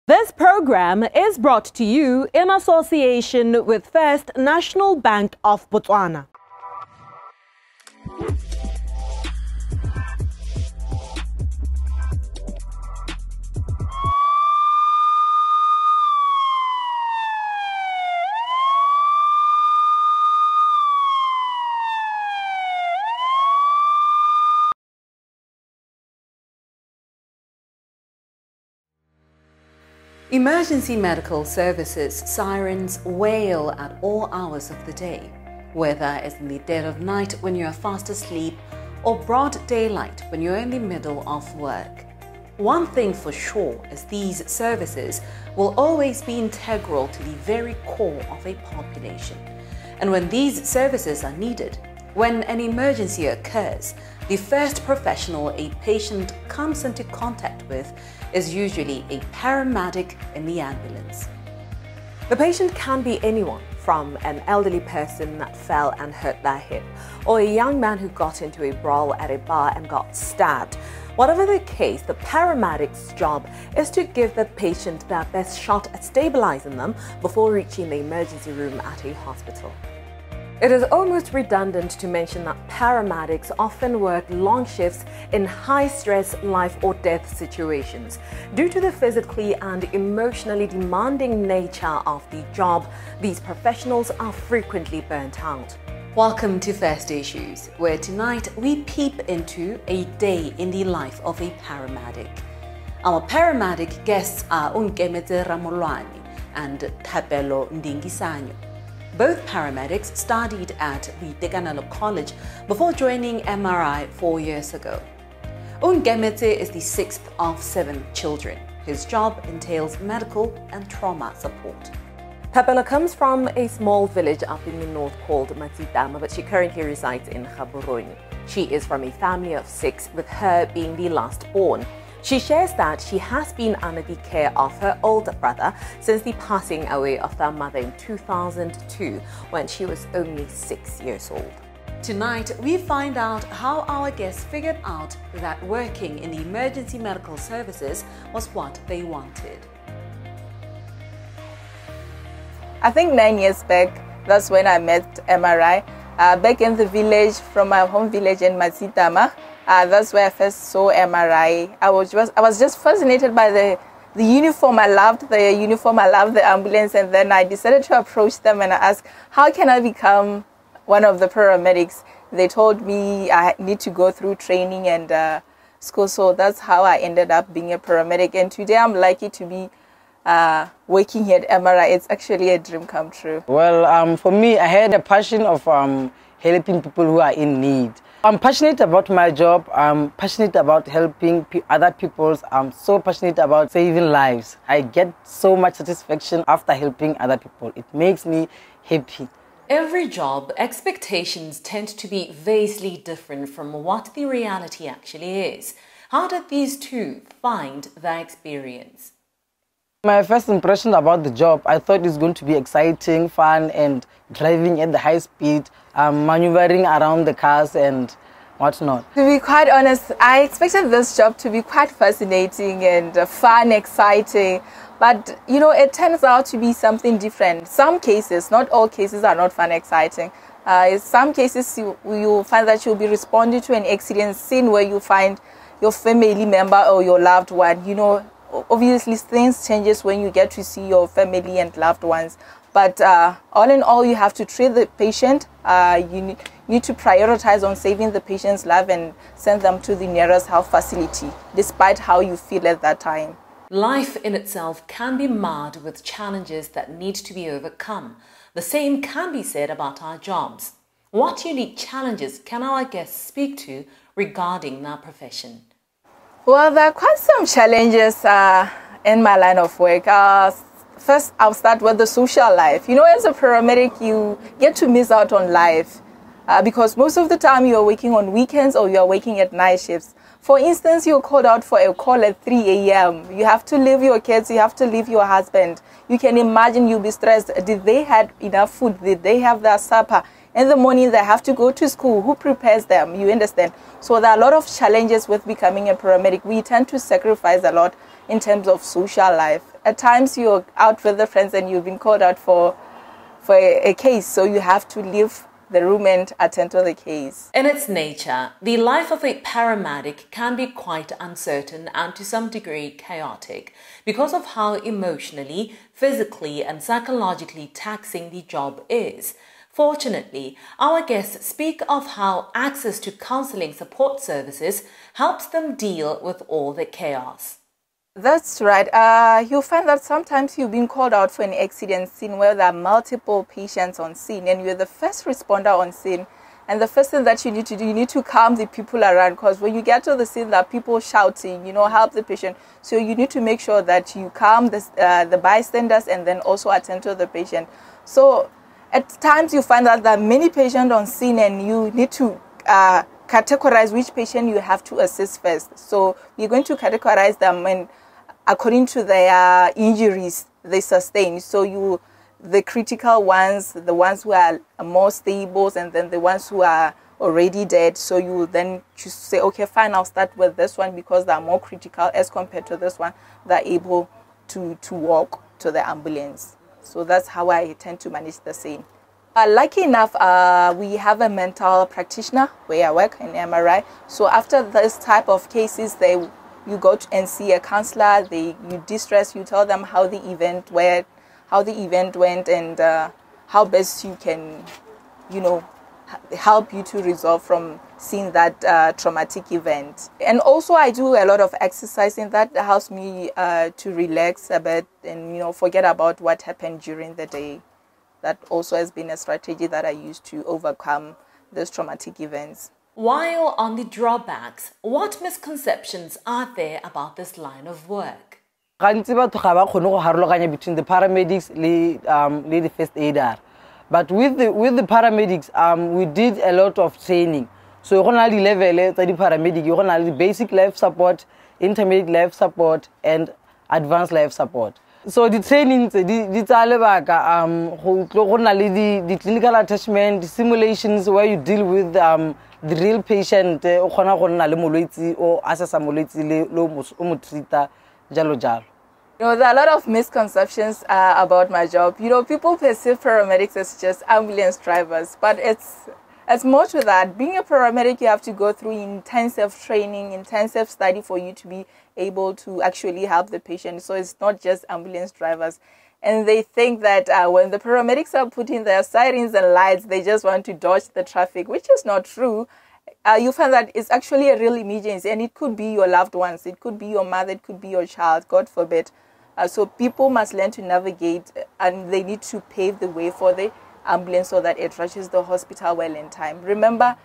This program is brought to you in association with First National Bank of Botswana. Emergency medical services sirens wail at all hours of the day, whether it's in the dead of night when you're fast asleep or broad daylight when you're in the middle of work. One thing for sure is these services will always be integral to the very core of a population. And when these services are needed, when an emergency occurs, the first professional a patient comes into contact with is usually a paramedic in the ambulance. The patient can be anyone, from an elderly person that fell and hurt their hip, or a young man who got into a brawl at a bar and got stabbed. Whatever the case, the paramedic's job is to give the patient their best shot at stabilizing them before reaching the emergency room at a hospital. It is almost redundant to mention that paramedics often work long shifts in high-stress life or death situations. Due to the physically and emotionally demanding nature of the job, these professionals are frequently burnt out. Welcome to First Issues, where tonight we peep into a day in the life of a paramedic. Our paramedic guests are Nkemetse Ramolwane and Thapelo Ndingisanyo. Both paramedics studied at the Tekanalo College before joining MRI 4 years ago. Nkemetse is the sixth of 7 children. His job entails medical and trauma support. Thapelo comes from a small village up in the north called Matsitama, but she currently resides in Gaborone. She is from a family of 6, with her being the last born. She shares that she has been under the care of her older brother since the passing away of their mother in 2002, when she was only 6 years old. Tonight, we find out how our guests figured out that working in the emergency medical services was what they wanted. I think 9 years back, that's when I met MRI. Back in the village, from my home village in Matsitama. That's where I first saw MRI. I was just fascinated by the uniform. I loved the uniform, I loved the ambulance, and then I decided to approach them and I asked, how can I become one of the paramedics? They told me I need to go through training and school, so that's how I ended up being a paramedic. And today I'm lucky to be working here at MRI. It's actually a dream come true. Well, for me, I had a passion of helping people who are in need. I'm passionate about my job. I'm passionate about helping other people. I'm so passionate about saving lives. I get so much satisfaction after helping other people. It makes me happy. Every job, expectations tend to be vastly different from what the reality actually is. How did these two find their experience? My first impression about the job, I thought it was going to be exciting, fun, and driving at the high speed, maneuvering around the cars and whatnot. To be quite honest, I expected this job to be quite fascinating and fun, exciting. But, you know, it turns out to be something different. Some cases, not all cases, are not fun, exciting. In some cases, you'll find that you'll be responding to an accident scene where you find your family member or your loved one. You know, obviously things changes when you get to see your family and loved ones, but all in all, you have to treat the patient. You need to prioritize on saving the patient's life and send them to the nearest health facility, despite how you feel at that time. Life in itself can be marred with challenges that need to be overcome. The same can be said about our jobs. What unique challenges can our guests speak to regarding their profession? Well, there are quite some challenges in my line of work. First, I'll start with the social life. You know, as a paramedic, you get to miss out on life because most of the time you're working on weekends or you're working at night shifts. For instance, you're called out for a call at 3 a.m. You have to leave your kids, you have to leave your husband. You can imagine you'll be stressed. Did they have enough food? Did they have their supper? In the morning, they have to go to school. Who prepares them? You understand? So there are a lot of challenges with becoming a paramedic. We tend to sacrifice a lot in terms of social life. at times you're out with the friends and you've been called out for a case, so you have to leave the room and attend to the case. In its nature, the life of a paramedic can be quite uncertain and to some degree chaotic because of how emotionally, physically and psychologically taxing the job is. Fortunately, our guests speak of how access to counseling support services helps them deal with all the chaos. That's right. You'll find that sometimes you've been called out for an accident scene where there are multiple patients on scene and you're the first responder on scene. And the first thing that you need to do, you need to calm the people around, because when you get to the scene, there are people shouting, help the patient. So you need to make sure that you calm the bystanders and then also attend to the patient. So at times you find that there are many patients on scene and you need to categorize which patient you have to assist first. So we're going to categorize them according to their injuries they sustain. So the critical ones, the ones who are more stable, and then the ones who are already dead. So you will then choose to say, okay, fine, I'll start with this one because they are more critical as compared to this one. They're able to walk to the ambulance. So that's how I tend to manage the scene. Lucky enough, we have a mental practitioner where I work in MRI. So after this type of cases, you go and see a counselor. You distress. You tell them how the event went, and how best you can, help you to resolve from seeing that traumatic event. And also, I do a lot of exercising that helps me to relax a bit and forget about what happened during the day. That also has been a strategy that I use to overcome those traumatic events. While on the drawbacks, what misconceptions are there about this line of work? Between the paramedics and the first aider. But with the paramedics, we did a lot of training. So you have the level the paramedic, you have the basic life support, intermediate life support, and advanced life support. So the training, the clinical attachment, the simulations where you deal with the real patient, or assess there are a lot of misconceptions about my job. People perceive paramedics as just ambulance drivers, but it's more to that. Being a paramedic, you have to go through intensive training, intensive study for you to be able to actually help the patient. So it's not just ambulance drivers. And they think that when the paramedics are putting their sirens and lights, they just want to dodge the traffic, which is not true. You find that it's actually a real emergency, and it could be your loved ones, it could be your mother, it could be your child, God forbid. So people must learn to navigate, and they need to pave the way for the ambulance so that it reaches the hospital well in time. Remember,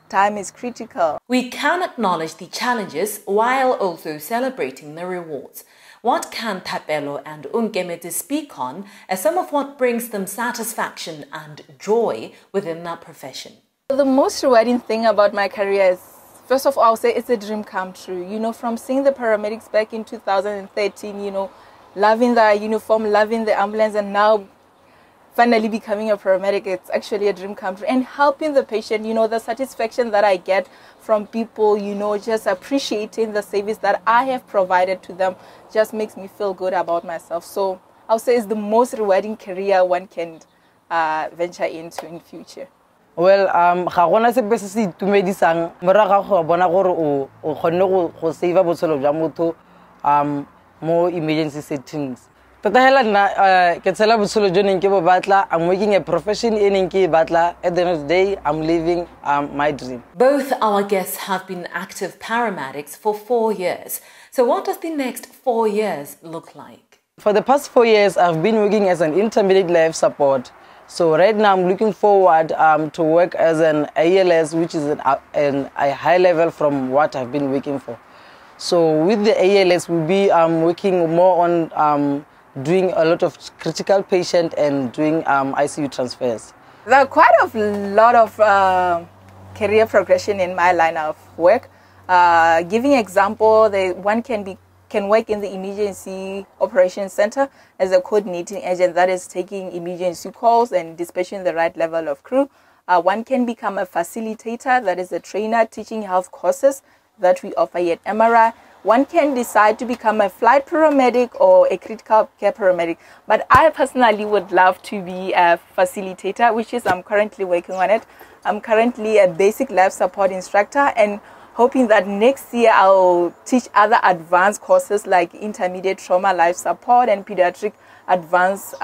time is critical. We can acknowledge the challenges while also celebrating the rewards. What can Thapelo and Unkemete speak on as some of what brings them satisfaction and joy within their profession? The most rewarding thing about my career is, first of all, I'll say it's a dream come true. From seeing the paramedics back in 2013, loving the uniform, loving the ambulance, and now finally becoming a paramedic, it's actually a dream come true. And helping the patient, the satisfaction that I get from people, just appreciating the service that I have provided to them just makes me feel good about myself. So I'll say it's the most rewarding career one can venture into in future. Well, ga gona se bese se itumedisang moraga go bona gore o kgonne go save botshelo jwa motho mo emergency settings. Tota hela nna ke tsela botshelo jo neng ke bo batla. I'm working a profession e neng ke batla. At the end of the day, I'm living my dream. Both our guests have been active paramedics for 4 years. So what does the next 4 years look like? For the past 4 years, I've been working as an intermediate life support. So right now I'm looking forward to work as an ALS, which is a high level from what I've been working for. So with the ALS, we'll be working more on doing a lot of critical patient and doing ICU transfers. There are quite a lot of career progression in my line of work. Giving example, one can work in the emergency operations center as a coordinating agent that is taking emergency calls and dispatching the right level of crew. One can become a facilitator, that is a trainer teaching health courses that we offer at MRI. one can decide to become a flight paramedic or a critical care paramedic. But I personally would love to be a facilitator, which is I'm currently working on it. I'm currently a basic life support instructor and hoping that next year I'll teach other advanced courses like intermediate trauma life support and pediatric advanced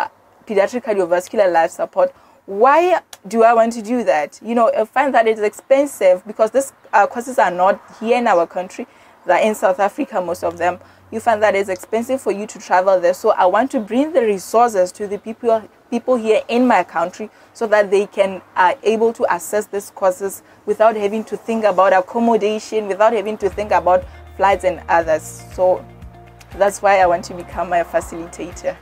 pediatric cardiovascular life support. Why do I want to do that? You know, I find that it's expensive because these courses are not here in our country. They're in South Africa, most of them. You find that it's expensive for you to travel there. So I want to bring the resources to the people here in my country so that they can able to access these courses without having to think about accommodation, without having to think about flights and others. So that's why I want to become a facilitator.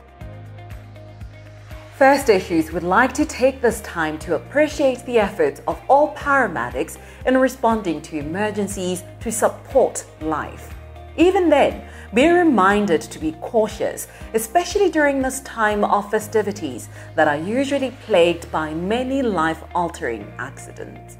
First Issues would like to take this time to appreciate the efforts of all paramedics in responding to emergencies to support life. Even then, be reminded to be cautious, especially during this time of festivities that are usually plagued by many life-altering accidents.